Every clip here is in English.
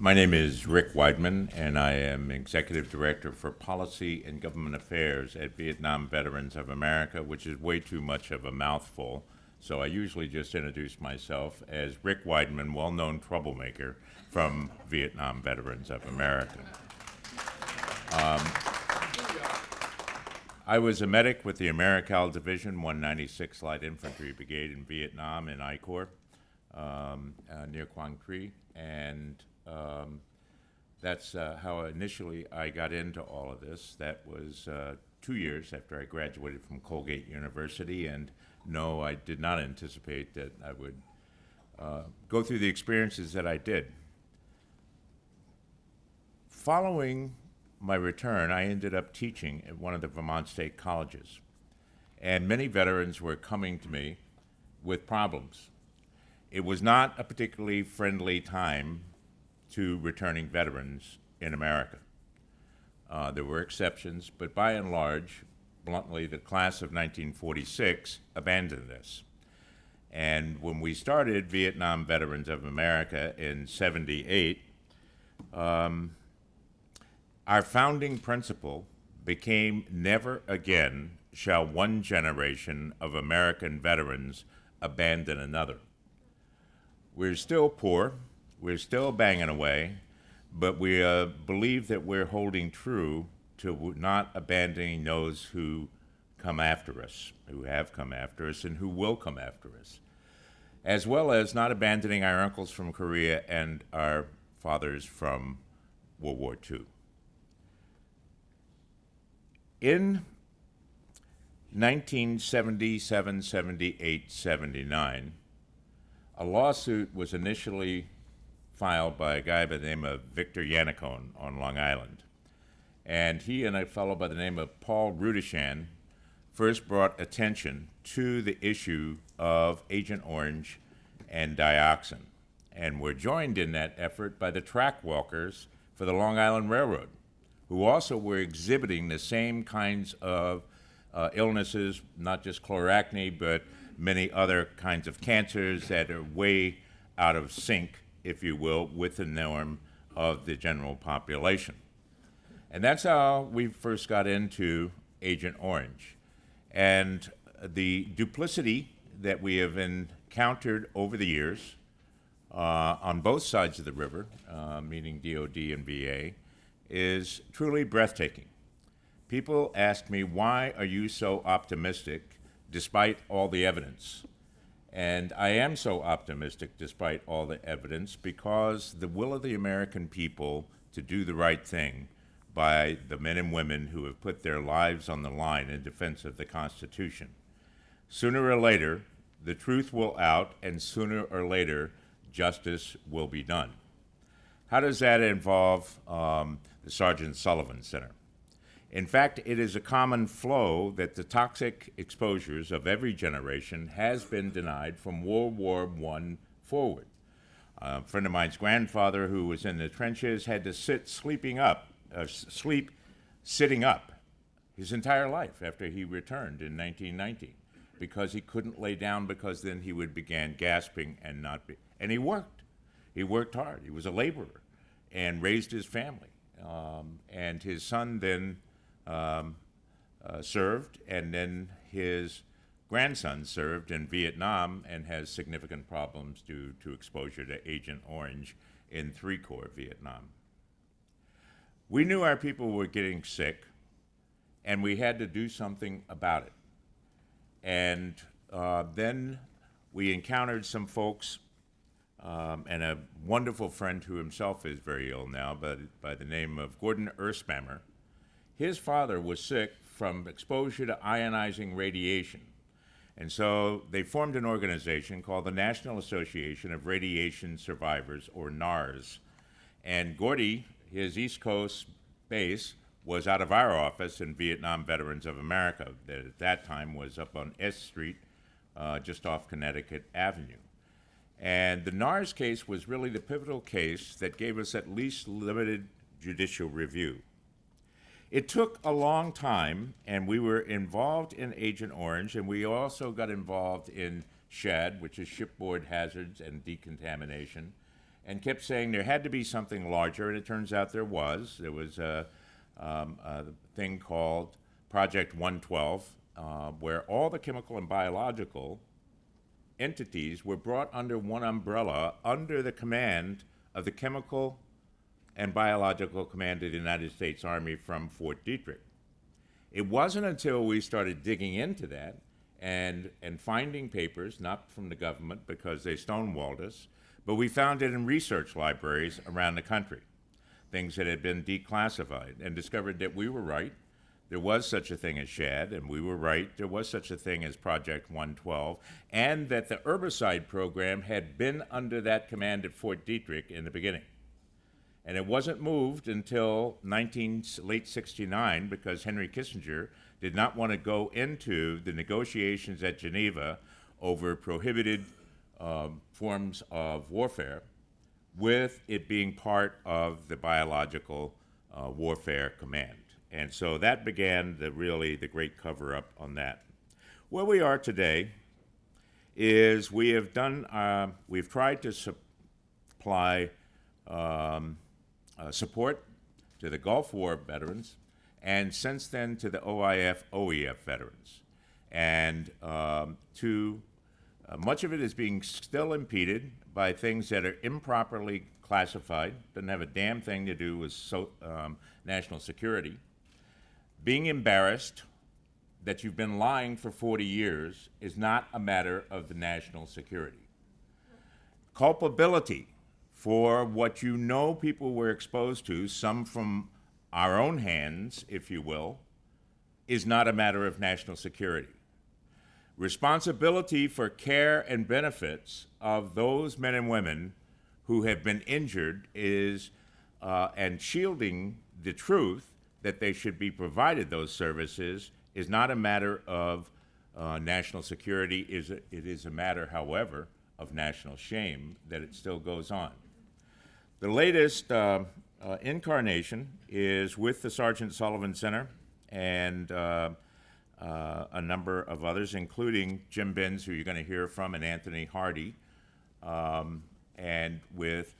My name is Rick Weidman, and I am Executive Director for Policy and Government Affairs at Vietnam Veterans of America, which is way too much of a mouthful. So I usually just introduce myself as Rick Weidman, well-known troublemaker from Vietnam Veterans of America. I was a medic with the AmeriCal Division 196 Light Infantry Brigade in Vietnam in I Corps near Quang Tri, and that's how initially I got into all of this. That was 2 years after I graduated from Colgate University, and no, I did not anticipate that I would go through the experiences that I did. Following my return, I ended up teaching at one of the Vermont State colleges, and many veterans were coming to me with problems. It was not a particularly friendly time to returning veterans in America. There were exceptions, but by and large, bluntly, the class of 1946 abandoned this. And when we started Vietnam Veterans of America in '78, our founding principle became never again shall one generation of American veterans abandon another. We're still poor, we're still banging away, but we believe that we're holding true to not abandoning those who come after us, who have come after us, and who will come after us, as well as not abandoning our uncles from Korea and our fathers from World War II. In 1977, 78, 79, a lawsuit was initially filed by a guy by the name of Victor Yannicone on Long Island. And he and a fellow by the name of Paul Rudishan first brought attention to the issue of Agent Orange and dioxin, and were joined in that effort by the track walkers for the Long Island Railroad, who also were exhibiting the same kinds of illnesses, not just chloracne, but many other kinds of cancers that are way out of sync, if you will, with the norm of the general population. And that's how we first got into Agent Orange. And the duplicity that we have encountered over the years on both sides of the river, meaning DOD and VA, is truly breathtaking. People ask me, why are you so optimistic despite all the evidence? And I am so optimistic despite all the evidence because the will of the American people to do the right thing by the men and women who have put their lives on the line in defense of the Constitution. Sooner or later, the truth will out, and sooner or later, justice will be done. How does that involve the Sergeant Sullivan Center? In fact, it is a common flow that the toxic exposures of every generation has been denied from World War I forward. A friend of mine's grandfather who was in the trenches had to sleep sitting up his entire life after he returned in 1919 because he couldn't lay down, because then he would begin gasping and not be, and he worked. He worked hard. He was a laborer and raised his family. And his son then served, and then his grandson served in Vietnam and has significant problems due to exposure to Agent Orange in 3 Corps Vietnam. We knew our people were getting sick, and we had to do something about it. And then we encountered some folks, and a wonderful friend who himself is very ill now, by the name of Gordon Erspamer. His father was sick from exposure to ionizing radiation. And so they formed an organization called the National Association of Radiation Survivors, or NARS. And Gordy, his East Coast base, was out of our office in Vietnam Veterans of America, that at that time was up on S Street, just off Connecticut Avenue. And the NARS case was really the pivotal case that gave us at least limited judicial review. It took a long time, and we were involved in Agent Orange, and we also got involved in SHAD, which is shipboard hazards and decontamination, and kept saying there had to be something larger, and it turns out there was. There was a thing called Project 112, where all the chemical and biological entities were brought under one umbrella under the command of the Chemical and Biological Command of the United States Army from Fort Detrick. It wasn't until we started digging into that and finding papers, not from the government because they stonewalled us, but we found it in research libraries around the country, things that had been declassified, and discovered that we were right. There was such a thing as SHAD, and we were right. There was such a thing as Project 112, and that the herbicide program had been under that command at Fort Detrick in the beginning. And it wasn't moved until late 69 because Henry Kissinger did not want to go into the negotiations at Geneva over prohibited forms of warfare with it being part of the biological warfare command. And so that began the great cover-up on that. Where we are today is we've tried to supply support to the Gulf War veterans, and since then to the OIF, OEF veterans. And much of it is being still impeded by things that are improperly classified, doesn't have a damn thing to do with national security. Being embarrassed that you've been lying for 40 years is not a matter of the national security. Culpability for what you know people were exposed to, some from our own hands, if you will, is not a matter of national security. Responsibility for care and benefits of those men and women who have been injured is, and shielding the truth that they should be provided those services is not a matter of national security. It is a matter, however, of national shame that it still goes on. The latest incarnation is with the Sergeant Sullivan Center and a number of others, including Jim Binns, who you're going to hear from, and Anthony Hardy, and with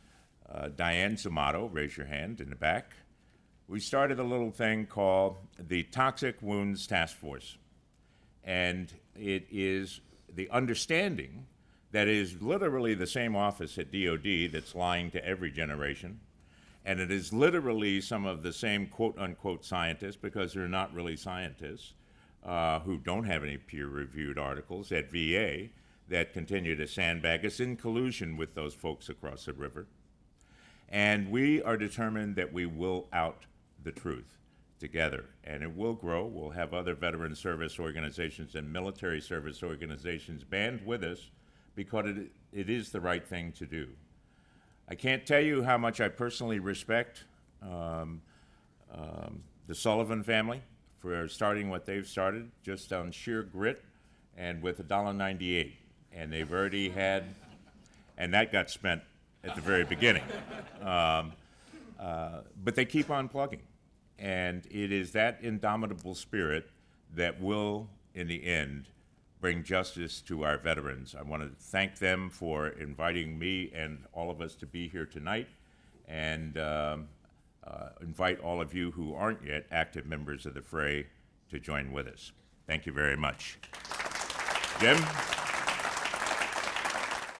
Diane Zamato, raise your hand in the back. We started a little thing called the Toxic Wounds Task Force, and it is the understanding that is literally the same office at DOD that's lying to every generation, and it is literally some of the same quote-unquote scientists, because they're not really scientists, who don't have any peer-reviewed articles at VA that continue to sandbag us in collusion with those folks across the river. And we are determined that we will out the truth together, and it will grow. We'll have other veteran service organizations and military service organizations band with us because it is the right thing to do. I can't tell you how much I personally respect the Sullivan family for starting what they've started just on sheer grit and with $1.98. And they've already had, and that got spent at the very beginning. But they keep on plugging. And it is that indomitable spirit that will, in the end, bring justice to our veterans. I want to thank them for inviting me and all of us to be here tonight, and invite all of you who aren't yet active members of the fray to join with us. Thank you very much. Jim?